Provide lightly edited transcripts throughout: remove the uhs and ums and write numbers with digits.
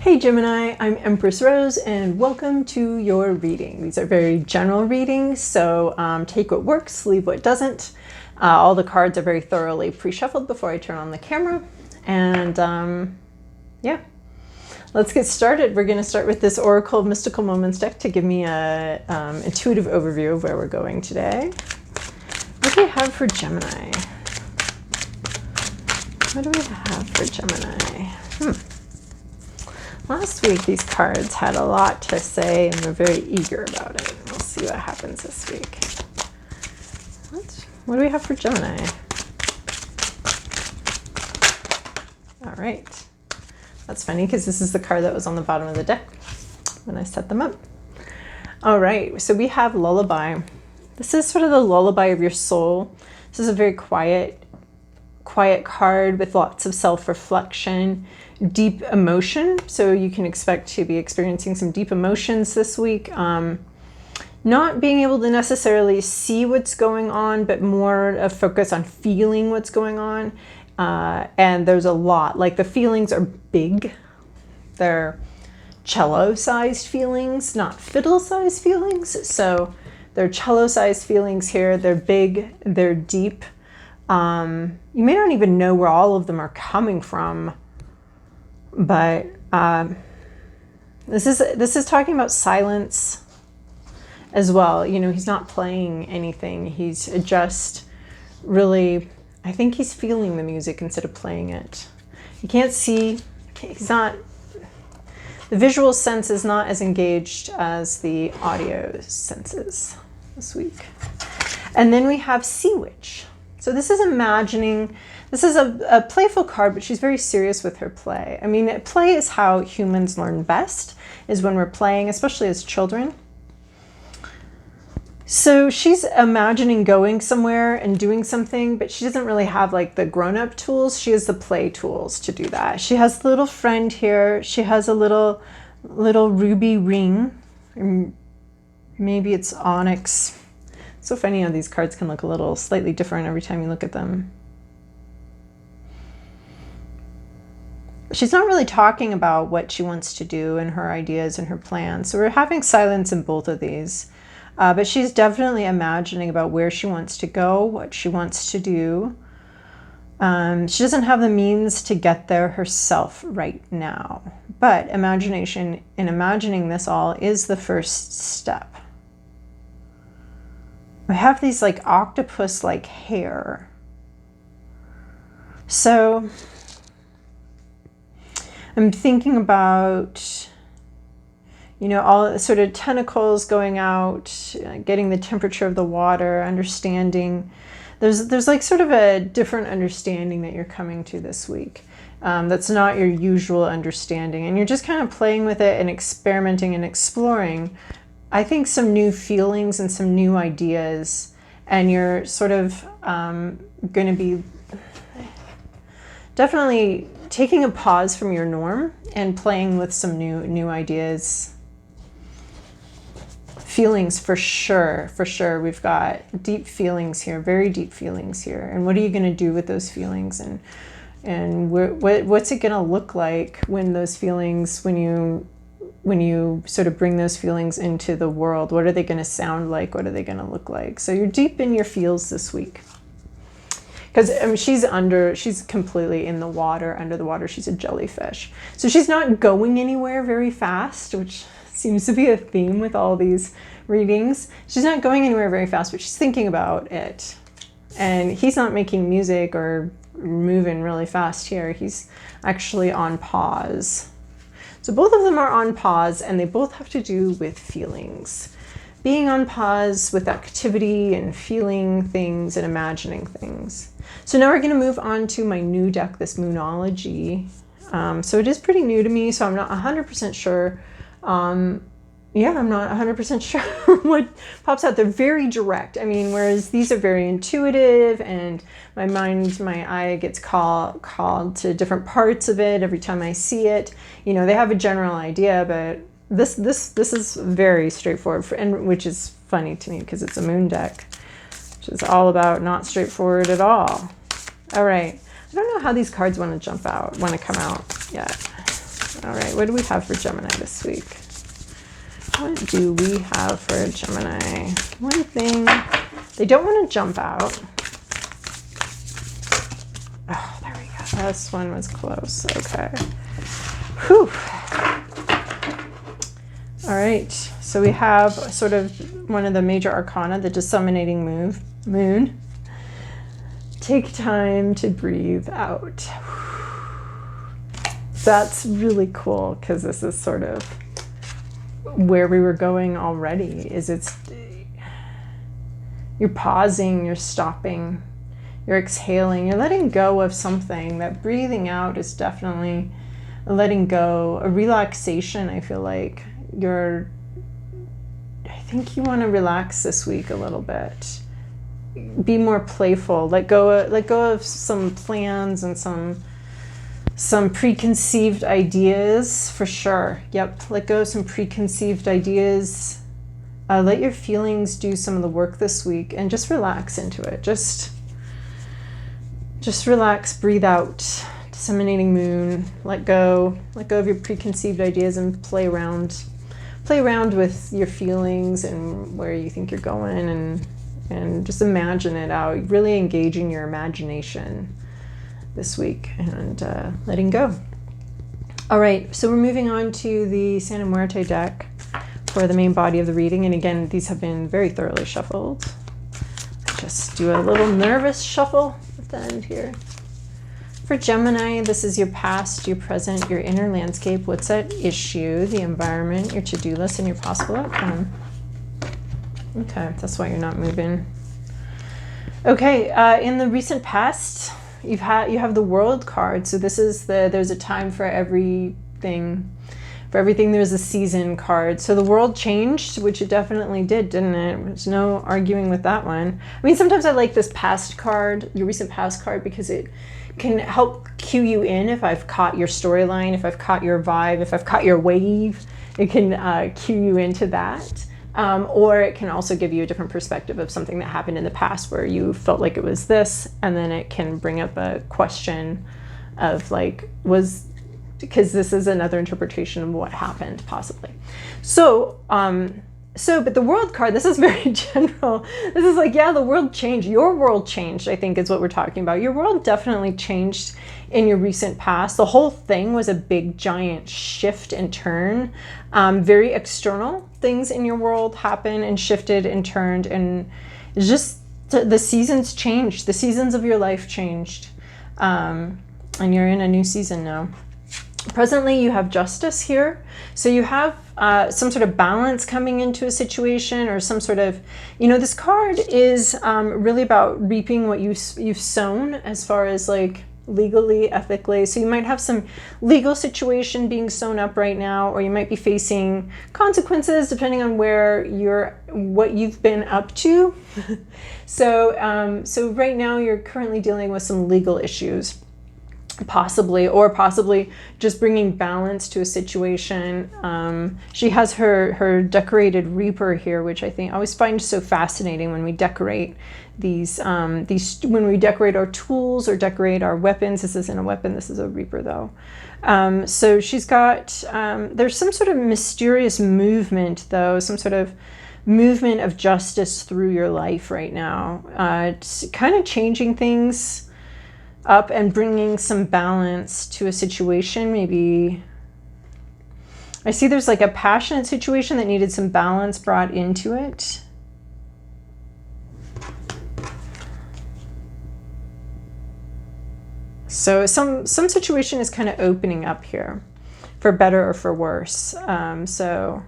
Hey Gemini, I'm Empress Rose and welcome to your reading. These are very general readings, so take what works, leave what doesn't. All the cards are very thoroughly pre-shuffled before I turn on the camera. And yeah, let's get started. We're going to start with this Oracle of Mystical Moments deck to give me a intuitive overview of where we're going today. What do we have for Gemini? What do we have for Gemini? Last week, these cards had a lot to say and were very eager about it. We'll see what happens this week. What do we have for Gemini? All right. That's funny because this is the card that was on the bottom of the deck when I set them up. All right. So we have Lullaby. This is sort of the lullaby of your soul. This is a very quiet card with lots of self-reflection, deep emotion. So you can expect to be experiencing some deep emotions this week. Not being able to necessarily see what's going on, but more a focus on feeling what's going on. And there's a lot, like the feelings are big. They're cello-sized feelings, not fiddle-sized feelings. So they're cello-sized feelings here. They're big, they're deep. You may not even know where all of them are coming from, but this is talking about silence as well. You know, he's not playing anything. He's just really, I think he's feeling the music instead of playing it. You can't see, he's not, the visual sense is not as engaged as the audio senses this week. And then we have Sea Witch. So this is imagining, this is a playful card, but she's very serious with her play. I mean, play is how humans learn best, is when we're playing, especially as children. So she's imagining going somewhere and doing something, but she doesn't really have like the grown-up tools. She has the play tools to do that. She has a little friend here. She has a little ruby ring. Maybe it's onyx. So funny how these cards can look a little slightly different every time you look at them. She's not really talking about what she wants to do and her ideas and her plans. So we're having silence in both of these. But she's definitely imagining about where she wants to go, what she wants to do. She doesn't have the means to get there herself right now. But imagination and imagining this all is the first step. We have these like octopus-like hair. So I'm thinking about, you know, all sort of tentacles going out, getting the temperature of the water, understanding. There's like sort of a different understanding that you're coming to this week. That's not your usual understanding. And you're just kind of playing with it and experimenting and exploring, I think, some new feelings and some new ideas. And you're sort of going to be definitely taking a pause from your norm and playing with some new ideas. Feelings for sure. We've got deep feelings here, very deep feelings here. And what are you going to do with those feelings? And what's it going to look like when those feelings, when you sort of bring those feelings into the world? What are they going to sound like? What are they going to look like? So you're deep in your feels this week. Because I mean, she's completely in the water, under the water. She's a jellyfish. So she's not going anywhere very fast, which seems to be a theme with all these readings. She's not going anywhere very fast, but she's thinking about it. And he's not making music or moving really fast here. He's actually on pause. So both of them are on pause, and they both have to do with feelings. Being on pause with activity and feeling things and imagining things. So now we're going to move on to my new deck, this Moonology. So it is pretty new to me, so I'm not 100% sure. I'm not 100% sure what pops out. They're very direct. I mean, whereas these are very intuitive, and my eye gets called to different parts of it every time I see it. You know, they have a general idea, but this is very straightforward, and which is funny to me because it's a moon deck, which is all about not straightforward at all. All right. I don't know how these cards want to come out yet. All right, what do we have for Gemini this week? What do we have for Gemini? One thing, they don't want to jump out. Oh, there we go. This one was close. Okay. Whew. All right, so we have sort of one of the major arcana, the disseminating moon. Take time to breathe out. That's really cool, because this is sort of where we were going already. You're pausing, you're stopping, you're exhaling, you're letting go of something. That breathing out is definitely a letting go, a relaxation. I feel like I think you want to relax this week a little bit. Be more playful. Let go of some plans and some preconceived ideas, for sure. Yep, let go of some preconceived ideas. Let your feelings do some of the work this week, and just relax into it. Just relax, breathe out. Disseminating moon. Let go of your preconceived ideas and play around with your feelings and where you think you're going, and just imagine it out. Really engaging your imagination this week, and letting go. All right, so we're moving on to the Santa Muerte deck for the main body of the reading. And again, these have been very thoroughly shuffled. I just do a little nervous shuffle at the end here. For Gemini, this is your past, your present, your inner landscape. What's at issue? The environment, your to-do list, and your possible outcome. Okay, that's why you're not moving. Okay, in the recent past, you have the World card. So this is there's a time for everything. For everything, there's a season card. So the world changed, which it definitely did, didn't it? There's no arguing with that one. I mean, sometimes I like this past card, your recent past card, because it can help cue you in if I've caught your storyline, if I've caught your vibe, if I've caught your wave. It can cue you into that. Or it can also give you a different perspective of something that happened in the past where you felt like it was this, and then it can bring up a question of like, because this is another interpretation of what happened, possibly. But the World card, this is very general. This is like, yeah, the world changed. Your world changed, I think, is what we're talking about. Your world definitely changed in your recent past. The whole thing was a big, giant shift and turn. Very external things in your world happened and shifted and turned. And it's just the seasons changed. The seasons of your life changed. And you're in a new season now. Presently, you have justice here. So you have some sort of balance coming into a situation, or some sort of, this card is really about reaping what you've sown, as far as like legally, ethically. So you might have some legal situation being sewn up right now, or you might be facing consequences depending on what you've been up to. So right now you're currently dealing with some legal issues. Possibly just bringing balance to a situation. She has her decorated reaper here, which I always find so fascinating when we decorate these when we decorate our tools or decorate our weapons. This isn't a weapon, this is a reaper though. So she's got, there's some sort of mysterious movement though, some sort of movement of justice through your life right now. It's kind of changing things up and bringing some balance to a situation. Maybe I see there's like a passionate situation that needed some balance brought into it. So some situation is kind of opening up here, for better or for worse. So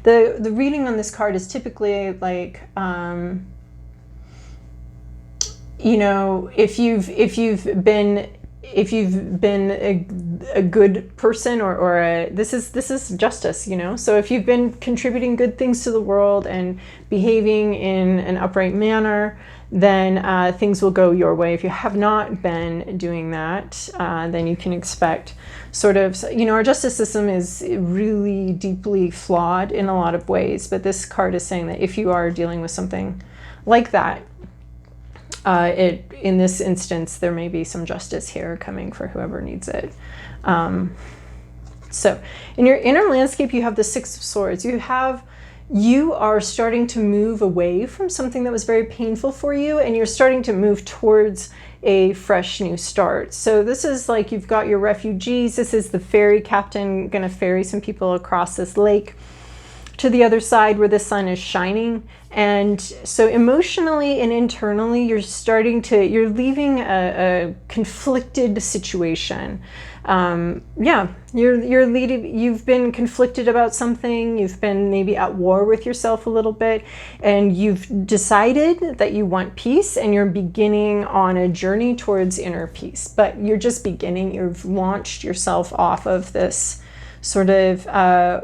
the reading on this card is typically like, if you've been a good person, or this is justice, so if you've been contributing good things to the world and behaving in an upright manner, then things will go your way. If you have not been doing that, then you can expect sort of, our justice system is really deeply flawed in a lot of ways, but this card is saying that if you are dealing with something like that, in this instance, there may be some justice here coming for whoever needs it. So in your inner landscape, you have the Six of Swords. You are starting to move away from something that was very painful for you, and you're starting to move towards a fresh new start. So this is like you've got your refugees. This is the ferry captain going to ferry some people across this lake to the other side where the sun is shining. And so emotionally and internally, you're leaving a conflicted situation. You've been conflicted about something. You've been maybe at war with yourself a little bit, and you've decided that you want peace, and you're beginning on a journey towards inner peace. But you're just beginning. You've launched yourself off of this sort of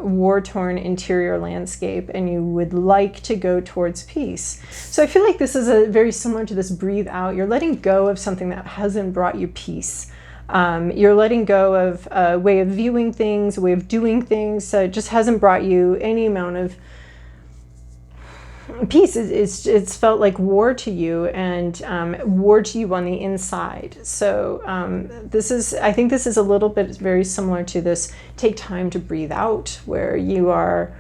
war-torn interior landscape, and you would like to go towards peace. So I feel like this is very similar to this breathe out. You're letting go of something that hasn't brought you peace. You're letting go of a way of viewing things, a way of doing things. It just hasn't brought you any amount of peace. It's felt like war to you, and war to you on the inside. So I think this is a little bit very similar to this take time to breathe out, where you are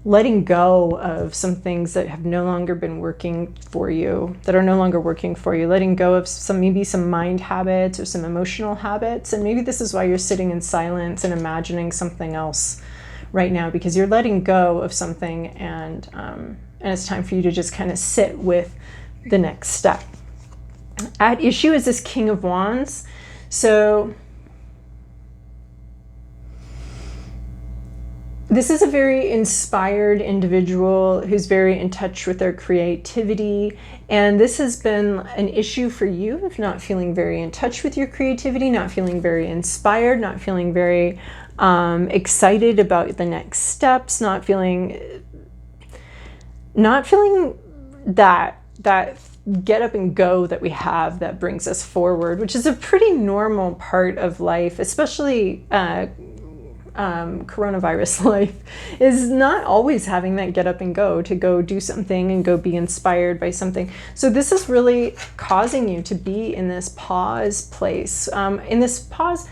letting go of some things that have no longer been working for you, letting go of maybe some mind habits or some emotional habits. And maybe this is why you're sitting in silence and imagining something else right now, because you're letting go of something, and it's time for you to just kind of sit with the next step. At issue is this King of Wands. So this is a very inspired individual who's very in touch with their creativity. And this has been an issue for you of not feeling very in touch with your creativity, not feeling very inspired, not feeling very excited about the next steps, not feeling that get up and go that we have that brings us forward, which is a pretty normal part of life, especially coronavirus life, is not always having that get up and go, to go do something and go be inspired by something. So this is really causing you to be in this pause place, in this pause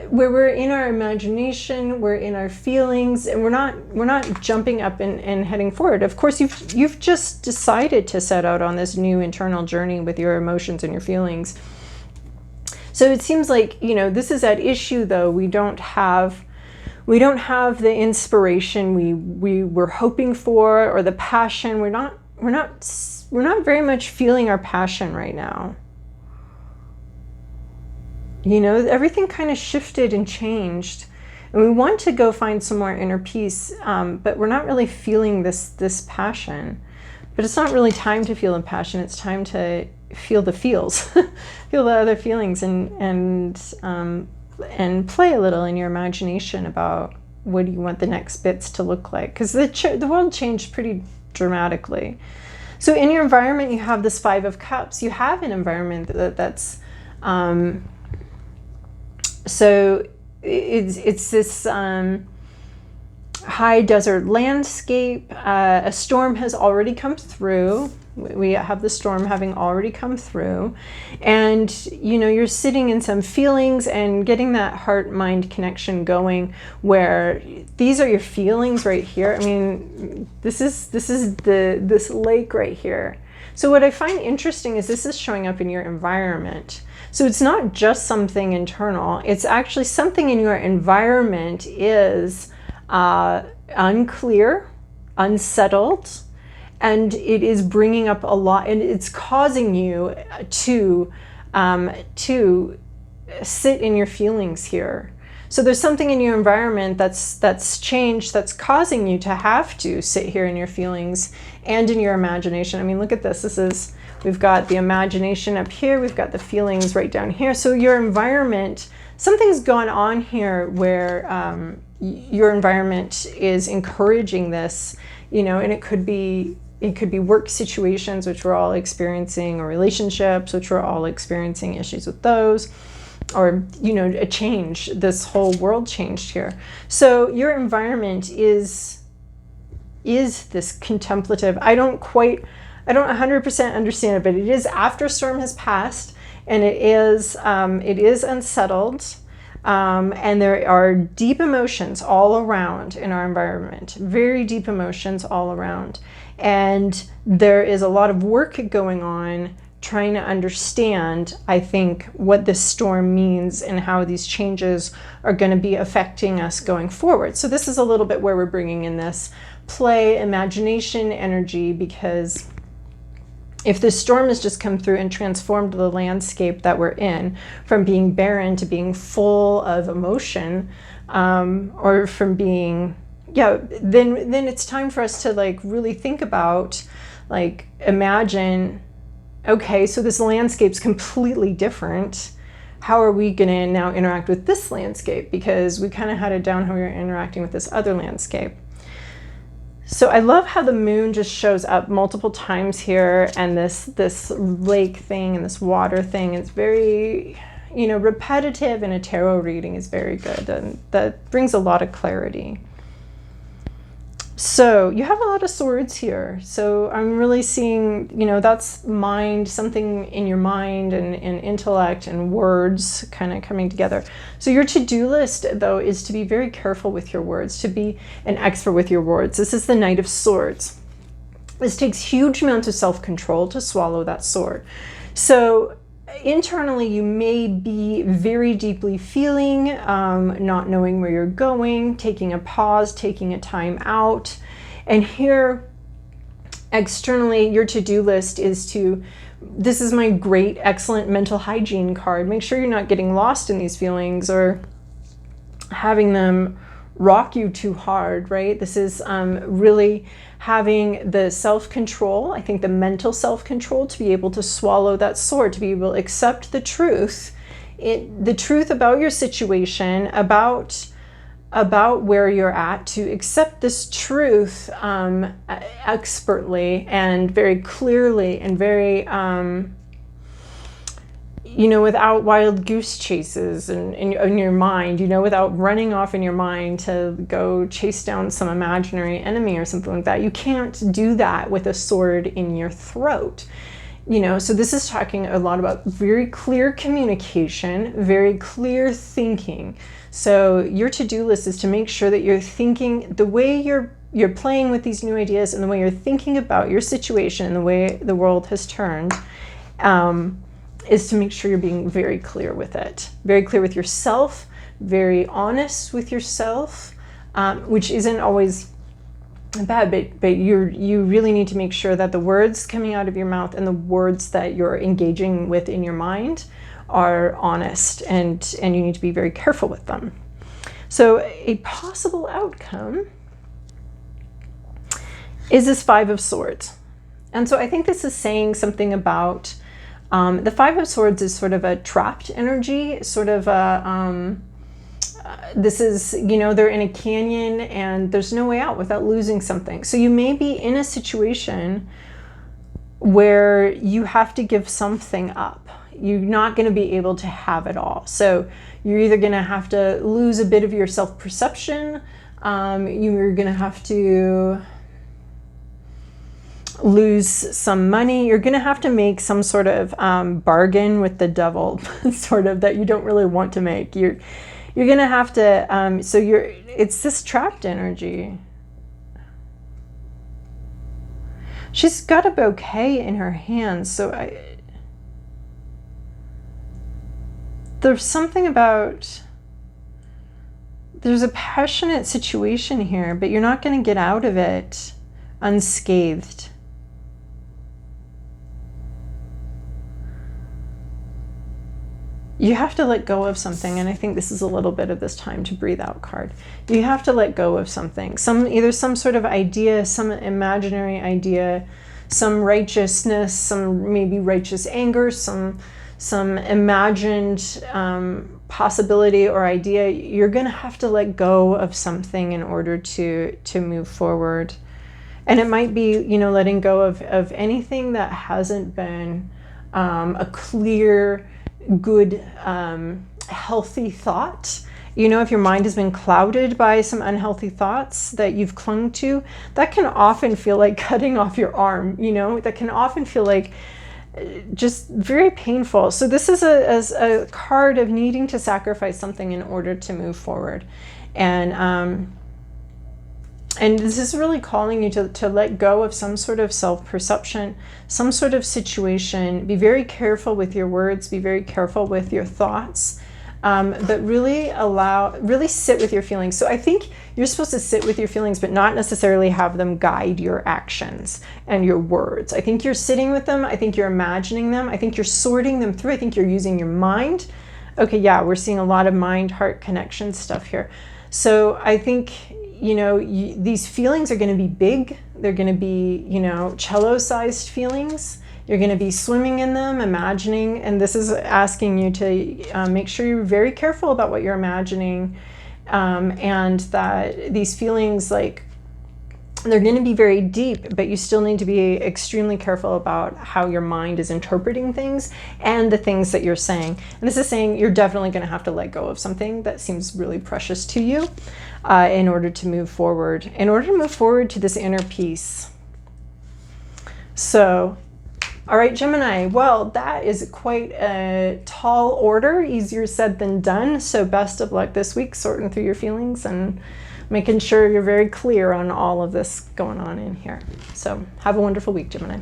where we're in our imagination, we're in our feelings, and we're not jumping up and heading forward. Of course, you've just decided to set out on this new internal journey with your emotions and your feelings. So it seems like, this is at issue, though. We don't have the inspiration we were hoping for, or the passion. We're not very much feeling our passion right now. Everything kind of shifted and changed, and we want to go find some more inner peace, but we're not really feeling this passion. But it's not really time to feel the passion. It's time to feel the feels, feel the other feelings, and play a little in your imagination about what do you want the next bits to look like, because the world changed pretty dramatically. So in your environment, you have this Five of Cups. You have an environment that's so it's this high desert landscape. A storm has already come through. We have the storm having already come through, and you're sitting in some feelings and getting that heart-mind connection going, where these are your feelings right here. I mean, this is this lake right here. So what I find interesting is this is showing up in your environment. So it's not just something internal, it's actually something in your environment is unclear, unsettled, and it is bringing up a lot, and it's causing you to sit in your feelings here. So there's something in your environment that's changed, that's causing you to have to sit here in your feelings and in your imagination. I mean, look at this. We've got the imagination up here, we've got the feelings right down here. So your environment, something's gone on here where your environment is encouraging this, and it could be work situations, which we're all experiencing, or relationships, which we're all experiencing issues with those, or a change. This whole world changed here. So your environment is this contemplative. I don't 100% understand it, but it is after storm has passed, and it is unsettled. And there are deep emotions all around in our environment, very deep emotions all around. And there is a lot of work going on trying to understand, I think, what this storm means and how these changes are going to be affecting us going forward. So this is a little bit where we're bringing in this play, imagination energy, because if this storm has just come through and transformed the landscape that we're in from being barren to being full of emotion, or from being, then it's time for us to like really think about, like, imagine, okay, so this landscape's completely different. How are we going to now interact with this landscape? Because we kind of had it down how we were interacting with this other landscape. So I love how the moon just shows up multiple times here, and this lake thing and this water thing is very, repetitive in a tarot reading is very good, and that brings a lot of clarity. So you have a lot of swords here. So I'm really seeing, that's mind, something in your mind and intellect and words kind of coming together. So your to-do list, though, is to be very careful with your words, to be an expert with your words. This is the Knight of Swords. This takes huge amounts of self-control to swallow that sword. So internally, you may be very deeply feeling, not knowing where you're going, taking a pause, taking a time out. And here, externally, your to-do list is this is my great, excellent mental hygiene card. Make sure you're not getting lost in these feelings or having them rock you too hard, right? This is really having the self-control, I think the mental self-control, to be able to swallow that sword, to be able to accept the truth, the truth about your situation, about where you're at, to accept this truth expertly and very clearly and very without wild goose chases in your mind, without running off in your mind to go chase down some imaginary enemy or something like that. You can't do that with a sword in your throat. So this is talking a lot about very clear communication, very clear thinking. So your to-do list is to make sure that you're thinking the way you're playing with these new ideas, and the way you're thinking about your situation and the way the world has turned, is to make sure you're being very clear with it, very clear with yourself, very honest with yourself, which isn't always bad, but you really need to make sure that the words coming out of your mouth and the words that you're engaging with in your mind are honest, and you need to be very careful with them. So a possible outcome is this Five of Swords. And so I think this is saying something about the Five of Swords is sort of a trapped energy, sort of a, this is, they're in a canyon and there's no way out without losing something. So you may be in a situation where you have to give something up. You're not going to be able to have it all. So you're either going to have to lose a bit of your self-perception, you're going to have to lose some money, you're going to have to make some sort of bargain with the devil, sort of, that you don't really want to make. You're going to have to, it's this trapped energy. She's got a bouquet in her hands, so there's something about, there's a passionate situation here, but you're not going to get out of it unscathed. You have to let go of something, and I think this is a little bit of this time to breathe out card. You have to let go of something, either some sort of idea, some imaginary idea, some righteousness, some maybe righteous anger, some imagined possibility or idea. You're going to have to let go of something in order to move forward. And it might be, letting go of anything that hasn't been a clear, good, healthy thought. If your mind has been clouded by some unhealthy thoughts that you've clung to, that can often feel like cutting off your arm, that can often feel like just very painful. So this is a card of needing to sacrifice something in order to move forward. And this is really calling you to let go of some sort of self-perception, some sort of situation. Be very careful with your words, be very careful with your thoughts, but really sit with your feelings. So I think you're supposed to sit with your feelings, but not necessarily have them guide your actions and your words. I think you're sitting with them. I think you're imagining them. I think you're sorting them through. I think you're using your mind. Okay, yeah, we're seeing a lot of mind-heart connection stuff here. So I think, you know, these feelings are going to be big. They're going to be, you know, cello-sized feelings. You're going to be swimming in them, imagining, and this is asking you to make sure you're very careful about what you're imagining, and that these feelings, like, they're going to be very deep, but you still need to be extremely careful about how your mind is interpreting things and the things that you're saying. And this is saying you're definitely going to have to let go of something that seems really precious to you in order to move forward, to this inner peace. So, all right, Gemini, well, that is quite a tall order, easier said than done. So best of luck this week, sorting through your feelings and making sure you're very clear on all of this going on in here. So have a wonderful week, Gemini.